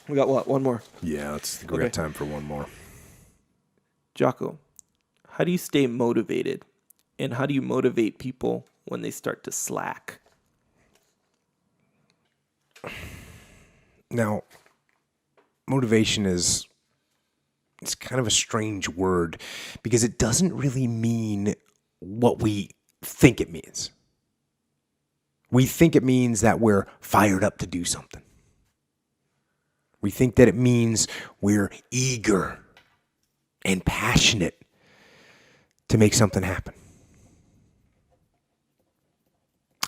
We got what? One more. Yeah, we got time for one more. Jocko, how do you stay motivated? And how do you motivate people when they start to slack? Now, motivation it's kind of a strange word because it doesn't really mean what we think it means. We think it means that we're fired up to do something. We think that it means we're eager and passionate to make something happen.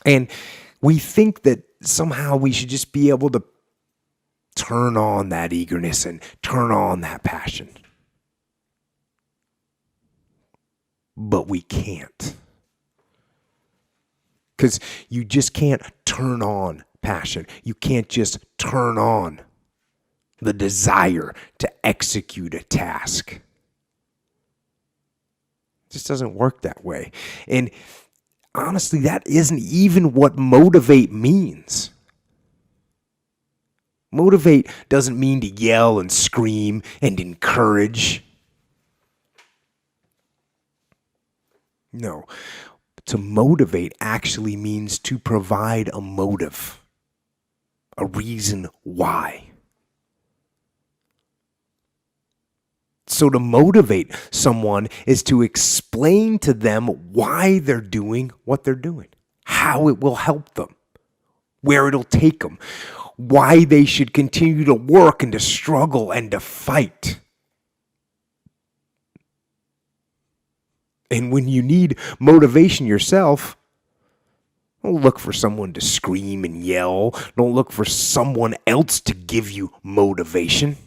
And we think that somehow we should just be able to turn on that eagerness and turn on that passion. But we can't. Because you just can't turn on passion. You can't just turn on the desire to execute a task. It just doesn't work that way. And honestly, that isn't even what motivate means. Motivate doesn't mean to yell and scream and encourage. No. To motivate actually means to provide a motive, a reason why. So to motivate someone is to explain to them why they're doing what they're doing, how it will help them, where it'll take them, why they should continue to work and to struggle and to fight. And when you need motivation yourself, don't look for someone to scream and yell. Don't look for someone else to give you motivation.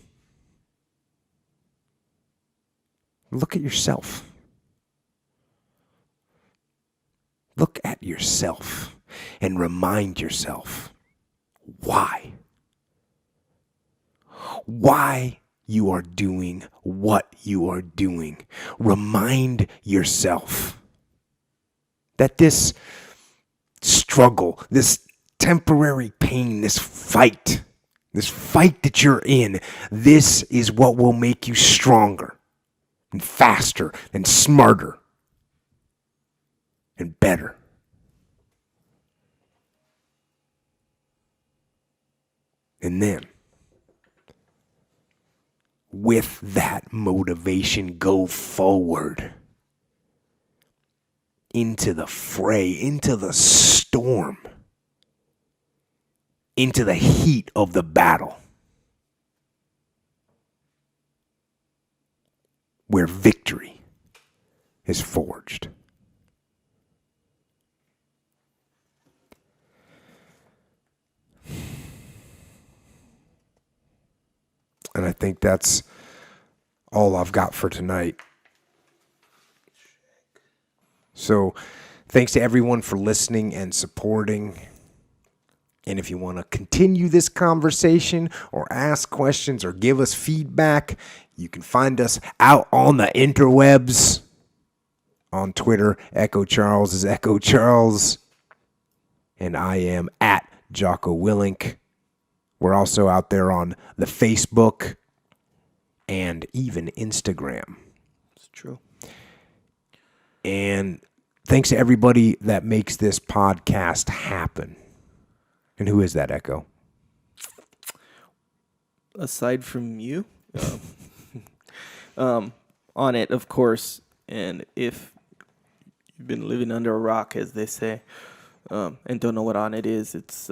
Look at yourself. Look at yourself and remind yourself why. Why you are doing what you are doing. Remind yourself that this struggle, this temporary pain, this fight that you're in, this is what will make you stronger and faster and smarter and better. And then, with that motivation, go forward into the fray, into the storm, into the heat of the battle, where victory is forged. And I think that's all I've got for tonight. So thanks to everyone for listening and supporting. And if you want to continue this conversation or ask questions or give us feedback, you can find us out on the interwebs. On Twitter, Echo Charles is Echo Charles. And I am at Jocko Willink. We're also out there on the Facebook and even Instagram. It's true. And thanks to everybody that makes this podcast happen. And who is that, Echo? Aside from you, on it, of course. And if you've been living under a rock, as they say, and don't know what on it is, it's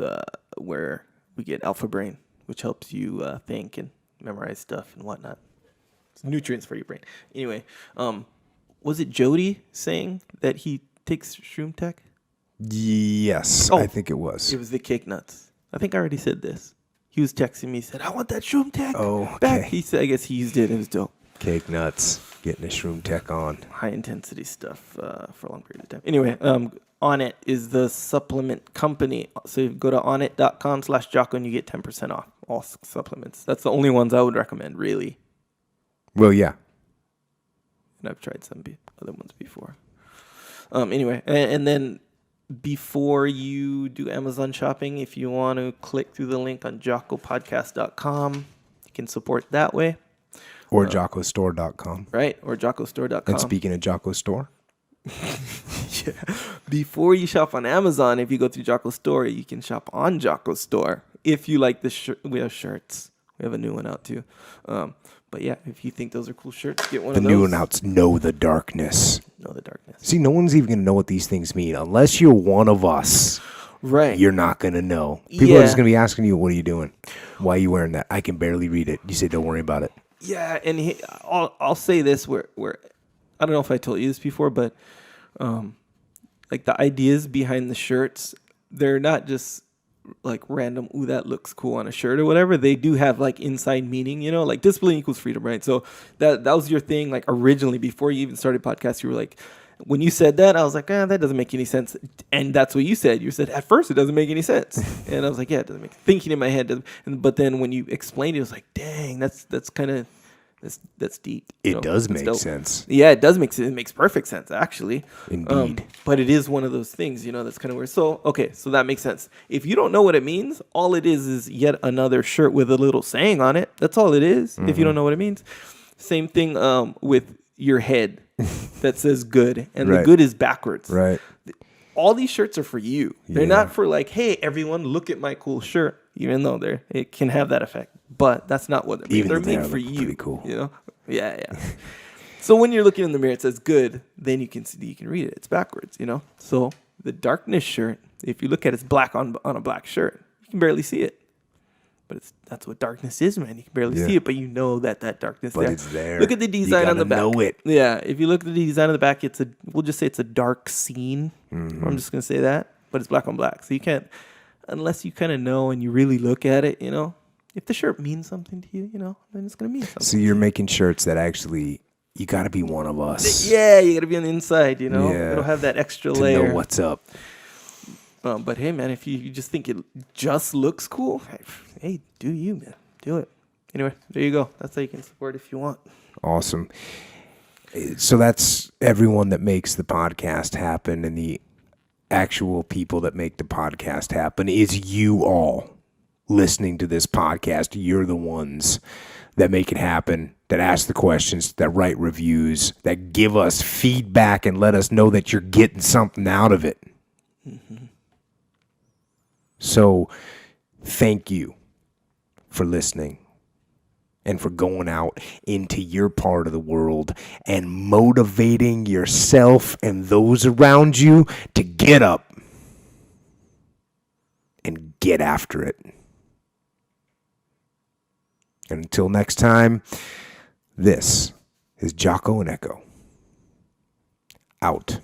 where we get Alpha Brain, which helps you think and memorize stuff and whatnot. It's nutrients for your brain. Anyway, was it Jody saying that he takes Shroom Tech? Yes, I think it was. It was the Cake Nuts. I think I already said this. He was texting me, said, I want that Shroom Tech back. He said, I guess he used it. It was dope. Cake Nuts, getting a Shroom Tech on. High intensity stuff for a long period of time. Anyway, On It is the supplement company. So you go to onit.com/Jocko and you get 10% off all supplements. That's the only ones I would recommend, really. Well, yeah. And I've tried some other ones before. Anyway, and then before you do Amazon shopping, if you want to click through the link on jockopodcast.com, can support that way. Or jockostore.com. Right? Or jockostore.com. And speaking of Jocko Store, yeah. Before you shop on Amazon, if you go through Jocko Store, you can shop on Jocko Store. If you like the shirt, we have shirts. We have a new one out too. But yeah, if you think those are cool shirts, get one the of those. new one out's Know the Darkness. Know the Darkness. See, no one's even going to know what these things mean. Unless you're one of us, right? You're not going to know. People are just going to be asking you, what are you doing? Why are you wearing that? I can barely read it. You say, don't worry about it. Yeah, and I'll say this, where I don't know if I told you this before, but like the ideas behind the shirts, they're not just like random, ooh, that looks cool on a shirt or whatever. They do have like inside meaning, you know, like discipline equals freedom, right? So that was your thing, like originally before you even started podcast, you were like, when you said that, I was like, that doesn't make any sense. And that's what you said. You said, at first, it doesn't make any sense. And I was like, yeah, it doesn't make thinking in my head. But then when you explained it, it was like, dang, that's kind of, that's deep. It does make sense. Yeah, it does make sense. It makes perfect sense, actually. Indeed. But it is one of those things, you know, that's kind of weird. So, okay, so that makes sense. If you don't know what it means, all it is yet another shirt with a little saying on it. That's all it is, if you don't know what it means. Same thing with your head that says good, and the good is backwards. Right. All these shirts are for you. They're not for like, hey, everyone, look at my cool shirt, even though it can have that effect. But that's not what they're made for you. Pretty cool. You know? Yeah. So when you're looking in the mirror, it says good, then you can read it. It's backwards, you know? So the darkness shirt, if you look at it, it's black on a black shirt. You can barely see it. But that's what darkness is, man. You can barely see it, but you know that darkness but it's there. Look at the design on the back. Know it. Yeah, if you look at the design on the back, we'll just say it's a dark scene. I'm just going to say that, but it's black on black. So you can't, unless you kind of know and you really look at it, you know, if the shirt means something to you, you know, then it's going to mean something. So you're making shirts that actually, you got to be one of us. Yeah, you got to be on the inside, you know. Yeah. It'll have that extra to layer. know what's up. But hey, man, if you just think it just looks cool, hey, do you, man. Do it. Anyway, there you go. That's how you can support if you want. Awesome. So that's everyone that makes the podcast happen, and the actual people that make the podcast happen is you all listening to this podcast. You're the ones that make it happen, that ask the questions, that write reviews, that give us feedback and let us know that you're getting something out of it. So thank you for listening and for going out into your part of the world and motivating yourself and those around you to get up and get after it. And until next time, this is Jocko and Echo. Out.